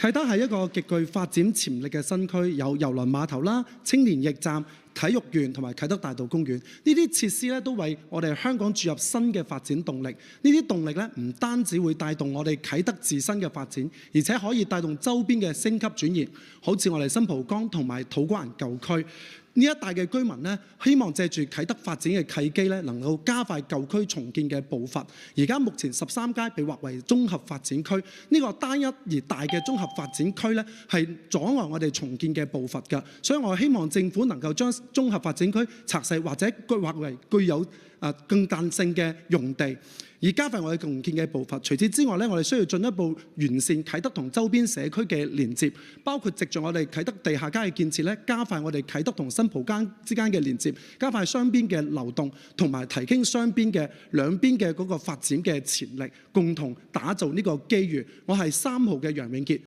啟德係一個極具發展潛力嘅新區，有郵輪碼頭啦、青年驛站、體育園同埋啟德大道公園，呢啲設施咧都為我哋香港注入新嘅發展動力。呢啲動力咧唔單止會帶動我哋啟德自身嘅發展，而且可以帶動周邊嘅升級轉移，好似我哋新蒲崗同埋土瓜灣舊區。呢一帶嘅居民呢，希望借住啟德發展嘅契機呢，能夠加快舊區重建嘅步伐。而家目前13街被劃為綜合發展區，呢個單一而大嘅綜合發展區呢，係阻礙我哋重建嘅步伐㗎。所以我希望政府能夠將綜合發展區拆細或者劃為具有更彈性嘅用地，以加快我哋重建嘅步伐。除此之外咧，我哋需要進一步完善啟德同周邊社區嘅連接，包括藉著我哋啟德地下街嘅建設咧，加快我哋啟德同新蒲崗之間嘅連接，加快雙邊嘅流動，同埋提升雙邊嘅兩邊嘅嗰個發展嘅潛力，共同打造呢個機遇。我係3號嘅楊永傑。